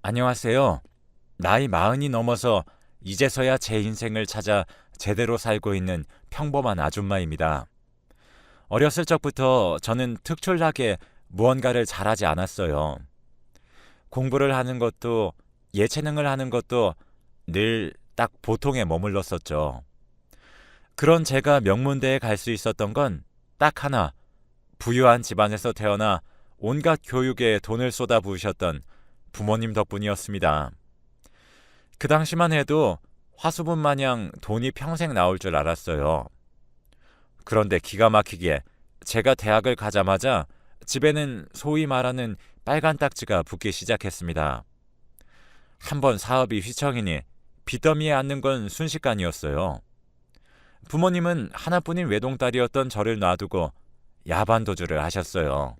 안녕하세요. 나이 마흔이 넘어서 이제서야 제 인생을 찾아 제대로 살고 있는 평범한 아줌마입니다. 어렸을 적부터 저는 특출나게 무언가를 잘하지 않았어요. 공부를 하는 것도 예체능을 하는 것도 늘 딱 보통에 머물렀었죠. 그런 제가 명문대에 갈 수 있었던 건 딱 하나, 부유한 집안에서 태어나 온갖 교육에 돈을 쏟아부으셨던 부모님 덕분이었습니다. 그 당시만 해도 화수분 마냥 돈이 평생 나올 줄 알았어요. 그런데 기가 막히게 제가 대학을 가자마자 집에는 소위 말하는 빨간 딱지가 붙기 시작했습니다. 한번 사업이 휘청이니 빚더미에 앉는 건 순식간이었어요. 부모님은 하나뿐인 외동딸이었던 저를 놔두고 야반도주를 하셨어요.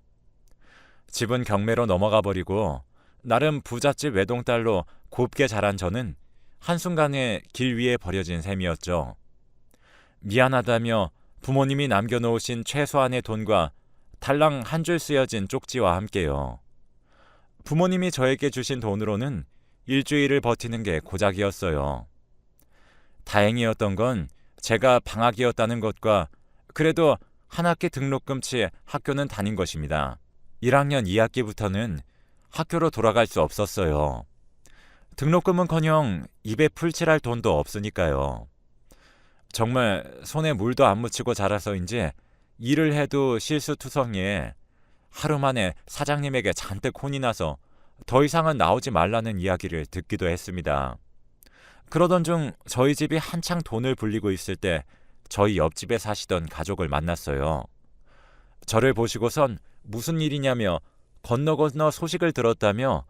집은 경매로 넘어가 버리고 나름 부잣집 외동딸로 곱게 자란 저는 한순간에 길 위에 버려진 셈이었죠. 미안하다며 부모님이 남겨놓으신 최소한의 돈과 달랑 한 줄 쓰여진 쪽지와 함께요. 부모님이 저에게 주신 돈으로는 일주일을 버티는 게 고작이었어요. 다행이었던 건 제가 방학이었다는 것과 그래도 한 학기 등록금치 학교는 다닌 것입니다. 1학년 2학기부터는 학교로 돌아갈 수 없었어요. 등록금은커녕 입에 풀칠할 돈도 없으니까요. 정말 손에 물도 안 묻히고 자라서인지 일을 해도 실수투성이에 하루 만에 사장님에게 잔뜩 혼이 나서 더 이상은 나오지 말라는 이야기를 듣기도 했습니다. 그러던 중 저희 집이 한창 돈을 불리고 있을 때 저희 옆집에 사시던 가족을 만났어요. 저를 보시고선 무슨 일이냐며 건너 소식을 들었다며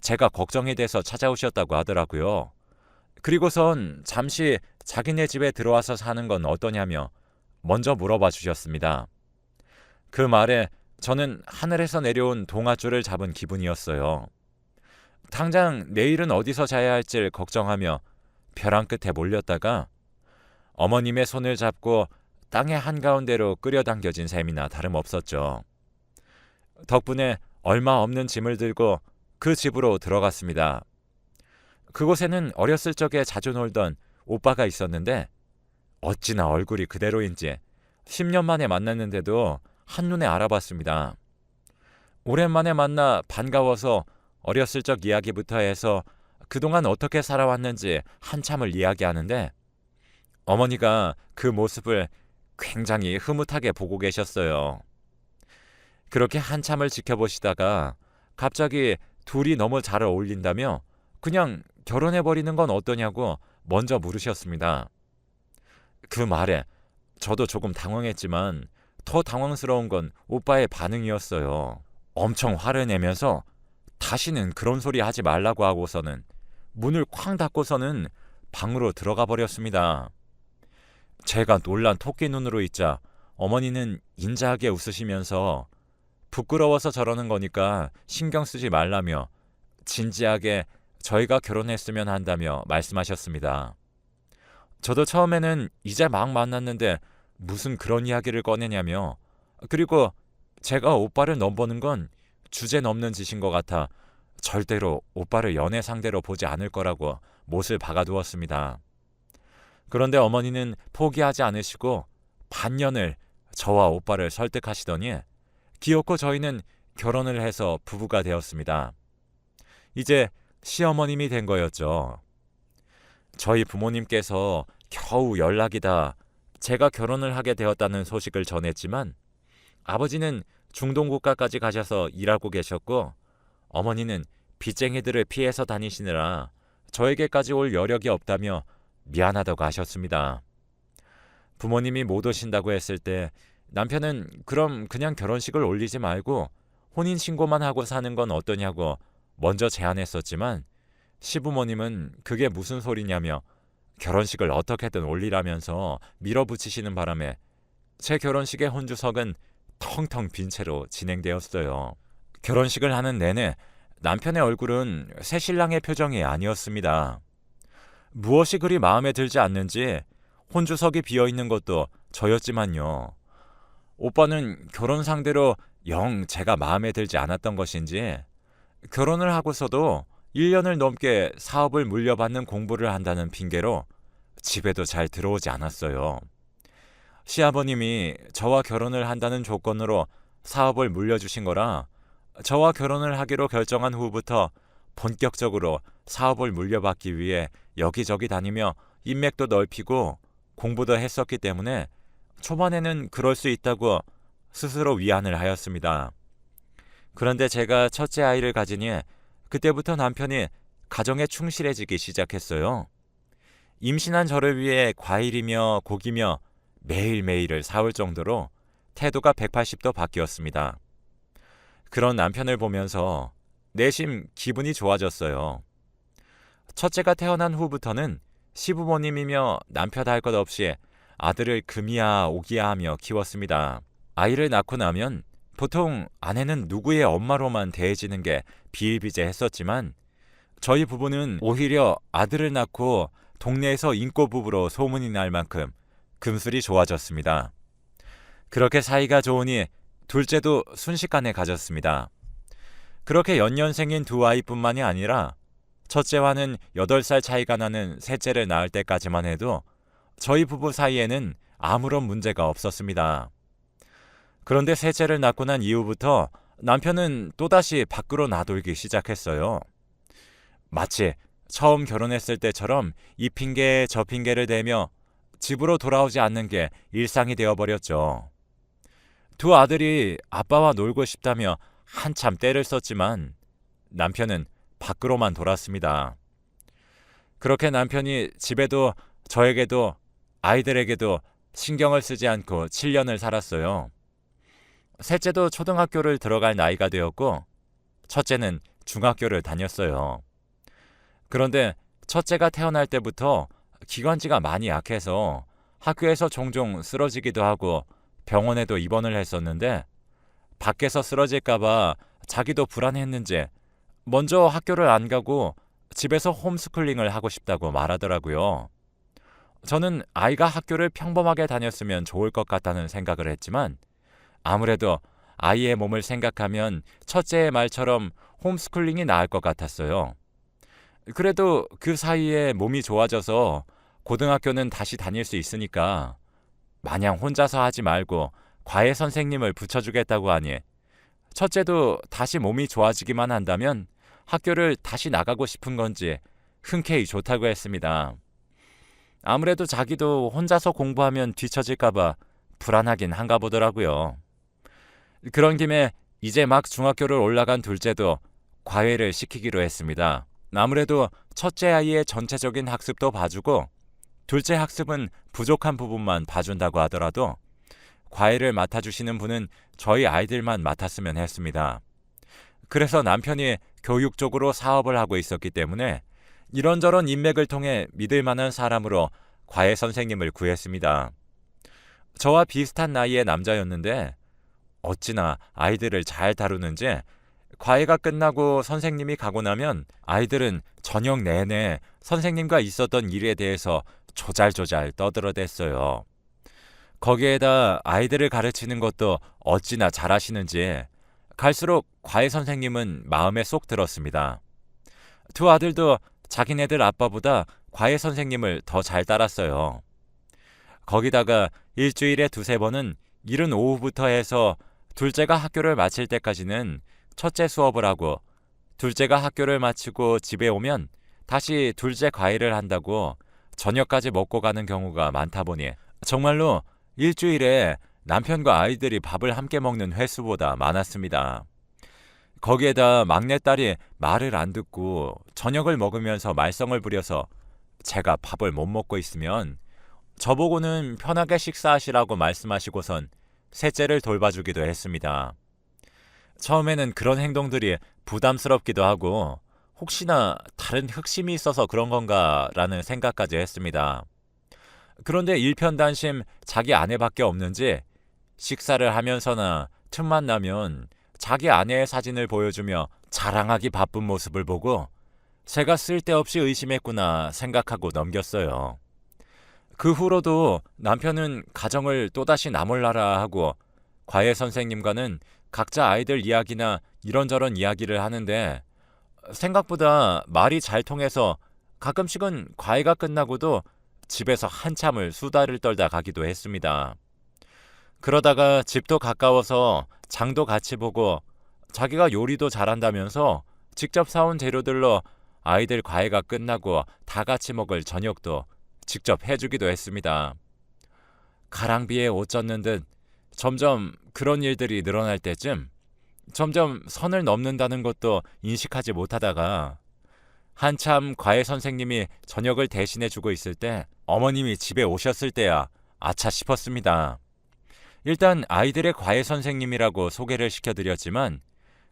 제가 걱정이 돼서 찾아오셨다고 하더라고요. 그리고선 잠시 자기네 집에 들어와서 사는 건 어떠냐며 먼저 물어봐 주셨습니다. 그 말에 저는 하늘에서 내려온 동아줄을 잡은 기분이었어요. 당장 내일은 어디서 자야 할지를 걱정하며 벼랑 끝에 몰렸다가 어머님의 손을 잡고 땅의 한가운데로 끌어당겨진 셈이나 다름없었죠. 덕분에 얼마 없는 짐을 들고 그 집으로 들어갔습니다. 그곳에는 어렸을 적에 자주 놀던 오빠가 있었는데 어찌나 얼굴이 그대로인지 10년 만에 만났는데도 한눈에 알아봤습니다. 오랜만에 만나 반가워서 어렸을 적 이야기부터 해서 그동안 어떻게 살아왔는지 한참을 이야기하는데 어머니가 그 모습을 굉장히 흐뭇하게 보고 계셨어요. 그렇게 한참을 지켜보시다가 갑자기 둘이 너무 잘 어울린다며 그냥 결혼해버리는 건 어떠냐고 먼저 물으셨습니다. 그 말에 저도 조금 당황했지만 더 당황스러운 건 오빠의 반응이었어요. 엄청 화를 내면서 다시는 그런 소리 하지 말라고 하고서는 문을 쾅 닫고서는 방으로 들어가 버렸습니다. 제가 놀란 토끼 눈으로 있자 어머니는 인자하게 웃으시면서 부끄러워서 저러는 거니까 신경 쓰지 말라며 진지하게 저희가 결혼했으면 한다며 말씀하셨습니다. 저도 처음에는 이제 막 만났는데 무슨 그런 이야기를 꺼내냐며 그리고 제가 오빠를 넘보는 건 주제 넘는 짓인 것 같아 절대로 오빠를 연애 상대로 보지 않을 거라고 못을 박아두었습니다. 그런데 어머니는 포기하지 않으시고 반년을 저와 오빠를 설득하시더니 기어코 저희는 결혼을 해서 부부가 되었습니다. 이제 시어머님이 된 거였죠. 저희 부모님께서 겨우 연락이다 제가 결혼을 하게 되었다는 소식을 전했지만 아버지는 중동 국가까지 가셔서 일하고 계셨고 어머니는 빚쟁이들을 피해서 다니시느라 저에게까지 올 여력이 없다며 미안하다고 하셨습니다. 부모님이 못 오신다고 했을 때 남편은 그럼 그냥 결혼식을 올리지 말고 혼인신고만 하고 사는 건 어떠냐고 먼저 제안했었지만 시부모님은 그게 무슨 소리냐며 결혼식을 어떻게든 올리라면서 밀어붙이시는 바람에 제 결혼식의 혼주석은 텅텅 빈 채로 진행되었어요. 결혼식을 하는 내내 남편의 얼굴은 새신랑의 표정이 아니었습니다. 무엇이 그리 마음에 들지 않는지 혼주석이 비어있는 것도 저였지만요. 오빠는 결혼 상대로 영 제가 마음에 들지 않았던 것인지 결혼을 하고서도 1년을 넘게 사업을 물려받는 공부를 한다는 핑계로 집에도 잘 들어오지 않았어요. 시아버님이 저와 결혼을 한다는 조건으로 사업을 물려주신 거라 저와 결혼을 하기로 결정한 후부터 본격적으로 사업을 물려받기 위해 여기저기 다니며 인맥도 넓히고 공부도 했었기 때문에 초반에는 그럴 수 있다고 스스로 위안을 하였습니다. 그런데 제가 첫째 아이를 가지니 그때부터 남편이 가정에 충실해지기 시작했어요. 임신한 저를 위해 과일이며 고기며 매일매일을 사올 정도로 태도가 180도 바뀌었습니다. 그런 남편을 보면서 내심 기분이 좋아졌어요. 첫째가 태어난 후부터는 시부모님이며 남편 할 것 없이 아들을 금이야 오기야 하며 키웠습니다. 아이를 낳고 나면 보통 아내는 누구의 엄마로만 대해지는 게 비일비재했었지만 저희 부부는 오히려 아들을 낳고 동네에서 인꼬 부부로 소문이 날 만큼 금슬이 좋아졌습니다. 그렇게 사이가 좋으니 둘째도 순식간에 가졌습니다. 그렇게 연년생인 두 아이뿐만이 아니라 첫째와는 8살 차이가 나는 셋째를 낳을 때까지만 해도 저희 부부 사이에는 아무런 문제가 없었습니다. 그런데 셋째를 낳고 난 이후부터 남편은 또다시 밖으로 나돌기 시작했어요. 마치 처음 결혼했을 때처럼 이 핑계 저 핑계를 대며 집으로 돌아오지 않는 게 일상이 되어버렸죠. 두 아들이 아빠와 놀고 싶다며 한참 떼를 썼지만 남편은 밖으로만 돌았습니다. 그렇게 남편이 집에도 저에게도 아이들에게도 신경을 쓰지 않고 7년을 살았어요. 셋째도 초등학교를 들어갈 나이가 되었고 첫째는 중학교를 다녔어요. 그런데 첫째가 태어날 때부터 기관지가 많이 약해서 학교에서 종종 쓰러지기도 하고 병원에도 입원을 했었는데 밖에서 쓰러질까봐 자기도 불안했는지 먼저 학교를 안 가고 집에서 홈스쿨링을 하고 싶다고 말하더라고요. 저는 아이가 학교를 평범하게 다녔으면 좋을 것 같다는 생각을 했지만 아무래도 아이의 몸을 생각하면 첫째의 말처럼 홈스쿨링이 나을 것 같았어요. 그래도 그 사이에 몸이 좋아져서 고등학교는 다시 다닐 수 있으니까 마냥 혼자서 하지 말고 과외 선생님을 붙여주겠다고 하니 첫째도 다시 몸이 좋아지기만 한다면 학교를 다시 나가고 싶은 건지 흔쾌히 좋다고 했습니다. 아무래도 자기도 혼자서 공부하면 뒤처질까봐 불안하긴 한가 보더라고요. 그런 김에 이제 막 중학교를 올라간 둘째도 과외를 시키기로 했습니다. 아무래도 첫째 아이의 전체적인 학습도 봐주고 둘째 학습은 부족한 부분만 봐준다고 하더라도 과외를 맡아주시는 분은 저희 아이들만 맡았으면 했습니다. 그래서 남편이 교육 쪽으로 사업을 하고 있었기 때문에 이런저런 인맥을 통해 믿을 만한 사람으로 과외 선생님을 구했습니다. 저와 비슷한 나이의 남자였는데 어찌나 아이들을 잘 다루는지 과외가 끝나고 선생님이 가고 나면 아이들은 저녁 내내 선생님과 있었던 일에 대해서 조잘조잘 떠들어댔어요. 거기에다 아이들을 가르치는 것도 어찌나 잘하시는지 갈수록 과외 선생님은 마음에 쏙 들었습니다. 두 아들도 자기네들 아빠보다 과외 선생님을 더 잘 따랐어요. 거기다가 일주일에 2-3번은 이른 오후부터 해서 둘째가 학교를 마칠 때까지는 첫째 수업을 하고 둘째가 학교를 마치고 집에 오면 다시 둘째 과외를 한다고 저녁까지 먹고 가는 경우가 많다 보니 정말로 일주일에 남편과 아이들이 밥을 함께 먹는 횟수보다 많았습니다. 거기에다 막내딸이 말을 안 듣고 저녁을 먹으면서 말썽을 부려서 제가 밥을 못 먹고 있으면 저보고는 편하게 식사하시라고 말씀하시고선 셋째를 돌봐주기도 했습니다. 처음에는 그런 행동들이 부담스럽기도 하고 혹시나 다른 흑심이 있어서 그런 건가라는 생각까지 했습니다. 그런데 일편단심 자기 아내밖에 없는지 식사를 하면서나 틈만 나면 자기 아내의 사진을 보여주며 자랑하기 바쁜 모습을 보고 제가 쓸데없이 의심했구나 생각하고 넘겼어요. 그 후로도 남편은 가정을 또다시 나몰라라 하고 과외 선생님과는 각자 아이들 이야기나 이런저런 이야기를 하는데 생각보다 말이 잘 통해서 가끔씩은 과외가 끝나고도 집에서 한참을 수다를 떨다 가기도 했습니다. 그러다가 집도 가까워서 장도 같이 보고 자기가 요리도 잘한다면서 직접 사온 재료들로 아이들 과외가 끝나고 다 같이 먹을 저녁도 직접 해주기도 했습니다. 가랑비에 옷 젖는 듯 점점 그런 일들이 늘어날 때쯤 점점 선을 넘는다는 것도 인식하지 못하다가 한참 과외 선생님이 저녁을 대신해 주고 있을 때 어머님이 집에 오셨을 때야 아차 싶었습니다. 일단 아이들의 과외 선생님이라고 소개를 시켜드렸지만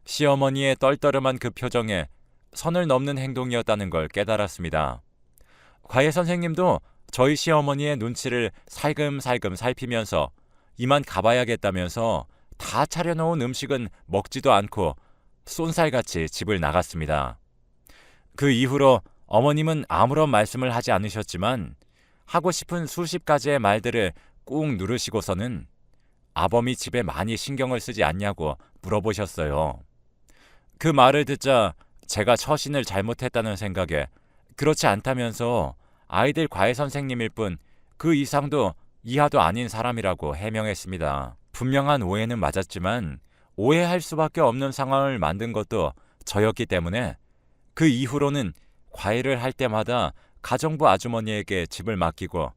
시어머니의 떨떠름한 그 표정에 선을 넘는 행동이었다는 걸 깨달았습니다. 과외 선생님도 저희 시어머니의 눈치를 살금살금 살피면서 이만 가봐야겠다면서 다 차려놓은 음식은 먹지도 않고 쏜살같이 집을 나갔습니다. 그 이후로 어머님은 아무런 말씀을 하지 않으셨지만 하고 싶은 수십 가지의 말들을 꾹 누르시고서는 아범이 집에 많이 신경을 쓰지 않냐고 물어보셨어요. 그 말을 듣자 제가 처신을 잘못했다는 생각에 그렇지 않다면서 아이들 과외 선생님일 뿐 그 이상도 이하도 아닌 사람이라고 해명했습니다. 분명한 오해는 맞았지만 오해할 수밖에 없는 상황을 만든 것도 저였기 때문에 그 이후로는 과외를 할 때마다 가정부 아주머니에게 집을 맡기고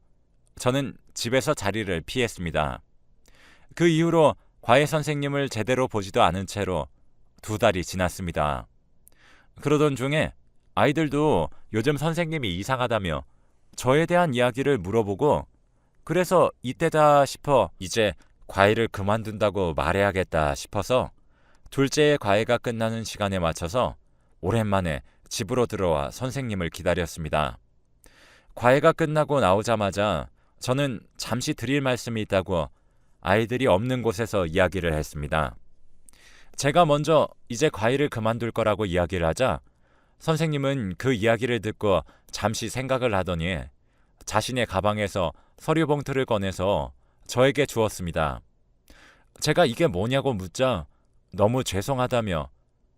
저는 집에서 자리를 피했습니다. 그 이후로 과외 선생님을 제대로 보지도 않은 채로 2달이 지났습니다. 그러던 중에 아이들도 요즘 선생님이 이상하다며 저에 대한 이야기를 물어보고 그래서 이때다 싶어 이제 과외를 그만둔다고 말해야겠다 싶어서 둘째의 과외가 끝나는 시간에 맞춰서 오랜만에 집으로 들어와 선생님을 기다렸습니다. 과외가 끝나고 나오자마자 저는 잠시 드릴 말씀이 있다고 아이들이 없는 곳에서 이야기를 했습니다. 제가 먼저 이제 과외를 그만둘 거라고 이야기를 하자 선생님은 그 이야기를 듣고 잠시 생각을 하더니 자신의 가방에서 서류 봉투를 꺼내서 저에게 주었습니다. 제가 이게 뭐냐고 묻자 너무 죄송하다며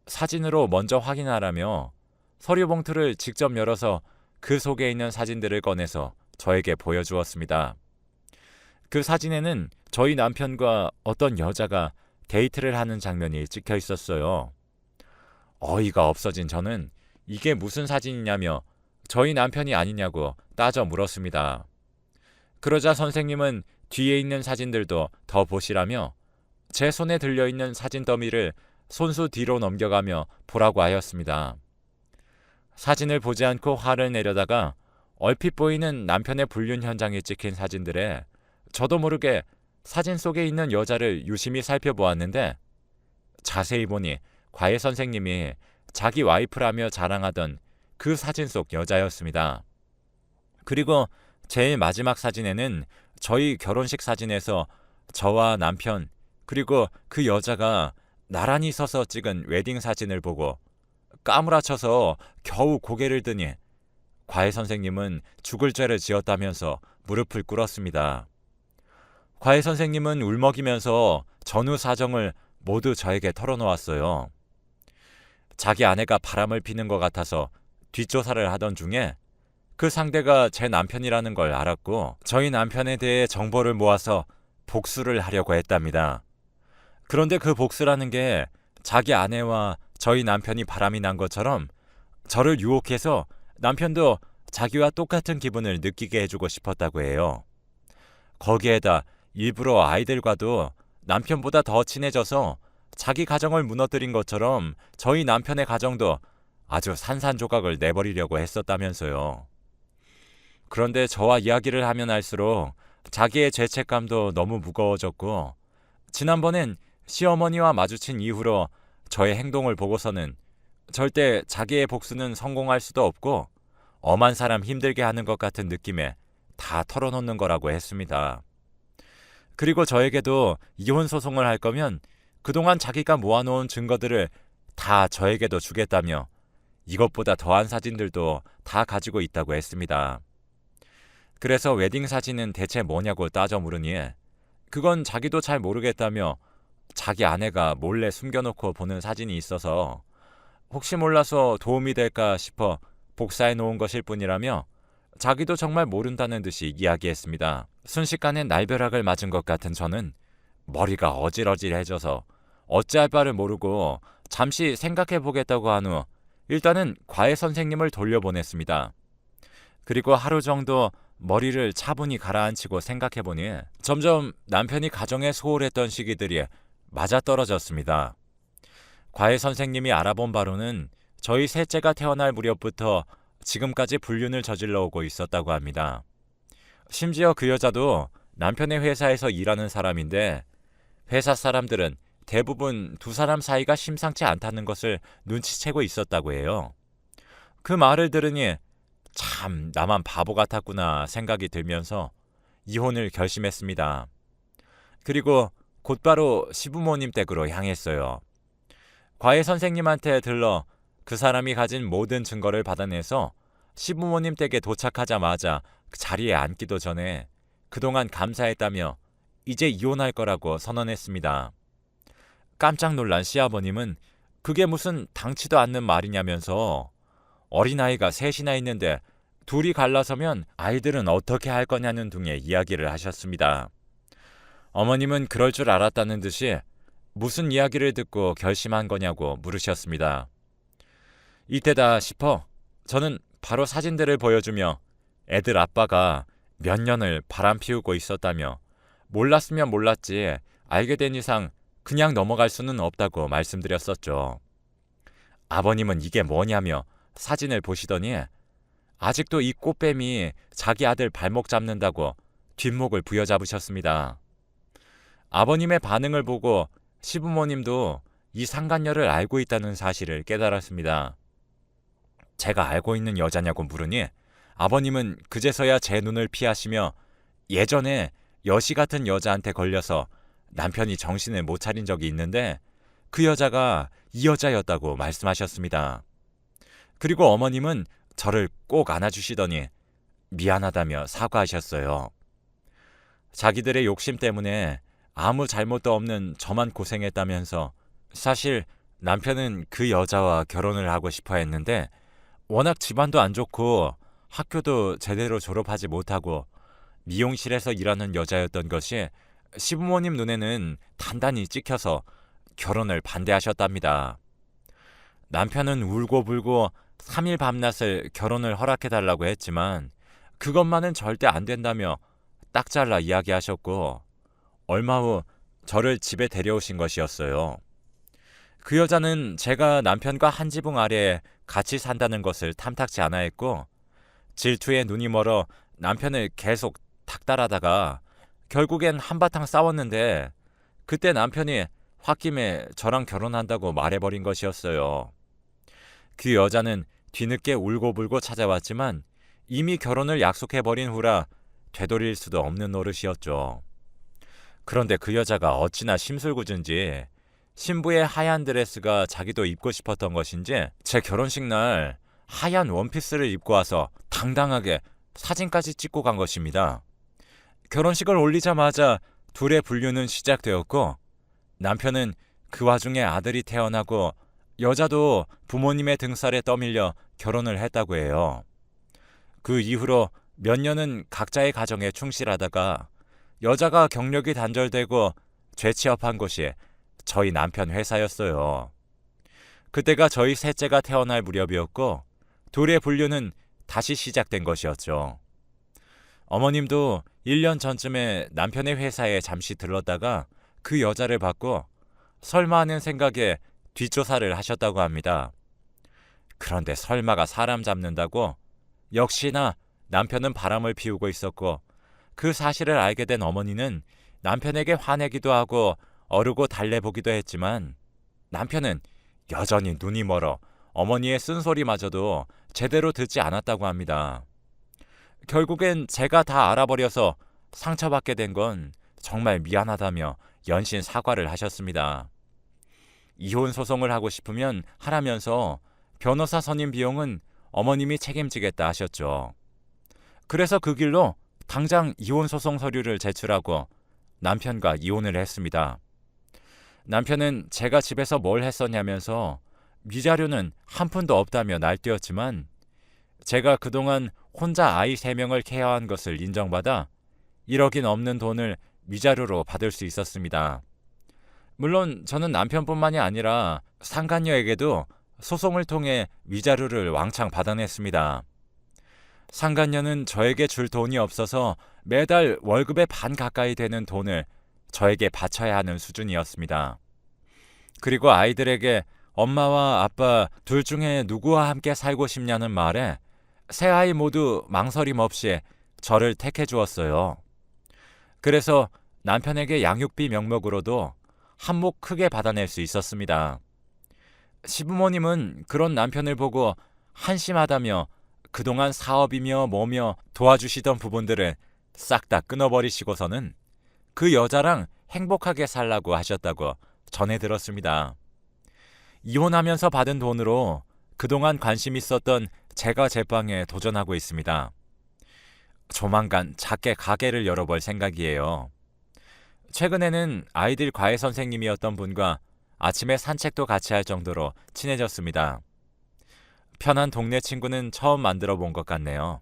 사진으로 먼저 확인하라며 서류 봉투를 직접 열어서 그 속에 있는 사진들을 꺼내서 저에게 보여주었습니다. 그 사진에는 저희 남편과 어떤 여자가 데이트를 하는 장면이 찍혀 있었어요. 어이가 없어진 저는 이게 무슨 사진이냐며 저희 남편이 아니냐고 따져 물었습니다. 그러자 선생님은 뒤에 있는 사진들도 더 보시라며 제 손에 들려있는 사진 더미를 손수 뒤로 넘겨가며 보라고 하였습니다. 사진을 보지 않고 화를 내려다가 얼핏 보이는 남편의 불륜 현장에 찍힌 사진들에 저도 모르게 사진 속에 있는 여자를 유심히 살펴보았는데 자세히 보니 과외 선생님이 자기 와이프라며 자랑하던 그 사진 속 여자였습니다. 그리고 제일 마지막 사진에는 저희 결혼식 사진에서 저와 남편 그리고 그 여자가 나란히 서서 찍은 웨딩 사진을 보고 까무라쳐서 겨우 고개를 드니 과외 선생님은 죽을 죄를 지었다면서 무릎을 꿇었습니다. 과외 선생님은 울먹이면서 전후 사정을 모두 저에게 털어놓았어요. 자기 아내가 바람을 피는 것 같아서 뒷조사를 하던 중에 그 상대가 제 남편이라는 걸 알았고 저희 남편에 대해 정보를 모아서 복수를 하려고 했답니다. 그런데 그 복수라는 게 자기 아내와 저희 남편이 바람이 난 것처럼 저를 유혹해서 남편도 자기와 똑같은 기분을 느끼게 해주고 싶었다고 해요. 거기에다 일부러 아이들과도 남편보다 더 친해져서 자기 가정을 무너뜨린 것처럼 저희 남편의 가정도 아주 산산조각을 내버리려고 했었다면서요. 그런데 저와 이야기를 하면 할수록 자기의 죄책감도 너무 무거워졌고 지난번엔 시어머니와 마주친 이후로 저의 행동을 보고서는 절대 자기의 복수는 성공할 수도 없고 엄한 사람 힘들게 하는 것 같은 느낌에 다 털어놓는 거라고 했습니다. 그리고 저에게도 이혼 소송을 할 거면 그동안 자기가 모아놓은 증거들을 다 저에게도 주겠다며 이것보다 더한 사진들도 다 가지고 있다고 했습니다. 그래서 웨딩 사진은 대체 뭐냐고 따져 물으니 그건 자기도 잘 모르겠다며 자기 아내가 몰래 숨겨놓고 보는 사진이 있어서 혹시 몰라서 도움이 될까 싶어 복사해 놓은 것일 뿐이라며 자기도 정말 모른다는 듯이 이야기했습니다. 순식간에 날벼락을 맞은 것 같은 저는 머리가 어질어질해져서 어찌할 바를 모르고 잠시 생각해 보겠다고 한 후 일단은 과외 선생님을 돌려보냈습니다. 그리고 하루 정도 머리를 차분히 가라앉히고 생각해 보니 점점 남편이 가정에 소홀했던 시기들이 맞아떨어졌습니다. 과외 선생님이 알아본 바로는 저희 셋째가 태어날 무렵부터 지금까지 불륜을 저질러 오고 있었다고 합니다. 심지어 그 여자도 남편의 회사에서 일하는 사람인데 회사 사람들은 대부분 두 사람 사이가 심상치 않다는 것을 눈치채고 있었다고 해요. 그 말을 들으니 참 나만 바보 같았구나 생각이 들면서 이혼을 결심했습니다. 그리고 곧바로 시부모님 댁으로 향했어요. 과외 선생님한테 들러 그 사람이 가진 모든 증거를 받아내서 시부모님 댁에 도착하자마자 그 자리에 앉기도 전에 그동안 감사했다며 이제 이혼할 거라고 선언했습니다. 깜짝 놀란 시아버님은 그게 무슨 당치도 않는 말이냐면서 어린아이가 셋이나 있는데 둘이 갈라서면 아이들은 어떻게 할 거냐는 등의 이야기를 하셨습니다. 어머님은 그럴 줄 알았다는 듯이 무슨 이야기를 듣고 결심한 거냐고 물으셨습니다. 이때다 싶어 저는 바로 사진들을 보여주며 애들 아빠가 몇 년을 바람 피우고 있었다며 몰랐으면 몰랐지 알게 된 이상 그냥 넘어갈 수는 없다고 말씀드렸었죠. 아버님은 이게 뭐냐며 사진을 보시더니 아직도 이 꽃뱀이 자기 아들 발목 잡는다고 뒷목을 부여잡으셨습니다. 아버님의 반응을 보고 시부모님도 이 상간녀를 알고 있다는 사실을 깨달았습니다. 제가 알고 있는 여자냐고 물으니 아버님은 그제서야 제 눈을 피하시며 예전에 여시 같은 여자한테 걸려서 남편이 정신을 못 차린 적이 있는데 그 여자가 이 여자였다고 말씀하셨습니다. 그리고 어머님은 저를 꼭 안아주시더니 미안하다며 사과하셨어요. 자기들의 욕심 때문에 아무 잘못도 없는 저만 고생했다면서 사실 남편은 그 여자와 결혼을 하고 싶어 했는데 워낙 집안도 안 좋고 학교도 제대로 졸업하지 못하고 미용실에서 일하는 여자였던 것이 시부모님 눈에는 단단히 찍혀서 결혼을 반대하셨답니다. 남편은 울고불고 3일 밤낮을 결혼을 허락해달라고 했지만 그것만은 절대 안 된다며 딱 잘라 이야기하셨고 얼마 후 저를 집에 데려오신 것이었어요. 그 여자는 제가 남편과 한 지붕 아래에 같이 산다는 것을 탐탁지 않아 했고 질투에 눈이 멀어 남편을 계속 닥달하다가 결국엔 한바탕 싸웠는데 그때 남편이 홧김에 저랑 결혼한다고 말해버린 것이었어요. 그 여자는 뒤늦게 울고불고 찾아왔지만 이미 결혼을 약속해버린 후라 되돌릴 수도 없는 노릇이었죠. 그런데 그 여자가 어찌나 심술궂은지 신부의 하얀 드레스가 자기도 입고 싶었던 것인지 제 결혼식 날 하얀 원피스를 입고 와서 당당하게 사진까지 찍고 간 것입니다. 결혼식을 올리자마자 둘의 불륜은 시작되었고 남편은 그 와중에 아들이 태어나고 여자도 부모님의 등살에 떠밀려 결혼을 했다고 해요. 그 이후로 몇 년은 각자의 가정에 충실하다가 여자가 경력이 단절되고 재취업한 곳이 저희 남편 회사였어요. 그때가 저희 셋째가 태어날 무렵이었고 둘의 불륜은 다시 시작된 것이었죠. 어머님도 1년 전쯤에 남편의 회사에 잠시 들렀다가 그 여자를 봤고 설마 하는 생각에 뒷조사를 하셨다고 합니다. 그런데 설마가 사람 잡는다고 역시나 남편은 바람을 피우고 있었고 그 사실을 알게 된 어머니는 남편에게 화내기도 하고 어르고 달래보기도 했지만 남편은 여전히 눈이 멀어 어머니의 쓴소리마저도 제대로 듣지 않았다고 합니다. 결국엔 제가 다 알아버려서 상처받게 된 건 정말 미안하다며 연신 사과를 하셨습니다. 이혼 소송을 하고 싶으면 하라면서 변호사 선임 비용은 어머님이 책임지겠다 하셨죠. 그래서 그 길로 당장 이혼 소송 서류를 제출하고 남편과 이혼을 했습니다. 남편은 제가 집에서 뭘 했었냐면서 위자료는 한 푼도 없다며 날뛰었지만 제가 그동안 혼자 아이 3명을 케어한 것을 인정받아 1억이 넘는 돈을 위자료로 받을 수 있었습니다. 물론 저는 남편뿐만이 아니라 상간녀에게도 소송을 통해 위자료를 왕창 받아냈습니다. 상간녀는 저에게 줄 돈이 없어서 매달 월급의 반 가까이 되는 돈을 저에게 바쳐야 하는 수준이었습니다. 그리고 아이들에게 엄마와 아빠 둘 중에 누구와 함께 살고 싶냐는 말에 세 아이 모두 망설임 없이 저를 택해 주었어요. 그래서 남편에게 양육비 명목으로도 한몫 크게 받아낼 수 있었습니다. 시부모님은 그런 남편을 보고 한심하다며 그동안 사업이며 뭐며 도와주시던 부분들을 싹 다 끊어버리시고서는 그 여자랑 행복하게 살라고 하셨다고 전해 들었습니다. 이혼하면서 받은 돈으로 그동안 관심 있었던 제가 제빵에 도전하고 있습니다. 조만간 작게 가게를 열어볼 생각이에요. 최근에는 아이들 과외 선생님이었던 분과 아침에 산책도 같이 할 정도로 친해졌습니다. 편한 동네 친구는 처음 만들어 본 것 같네요.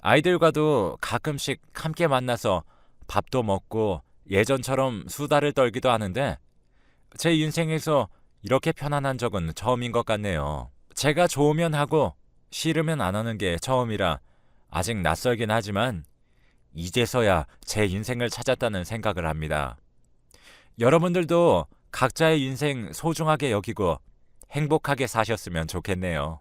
아이들과도 가끔씩 함께 만나서 밥도 먹고 예전처럼 수다를 떨기도 하는데 제 인생에서 이렇게 편안한 적은 처음인 것 같네요. 제가 좋으면 하고 싫으면 안 하는 게 처음이라 아직 낯설긴 하지만 이제서야 제 인생을 찾았다는 생각을 합니다. 여러분들도 각자의 인생 소중하게 여기고 행복하게 사셨으면 좋겠네요.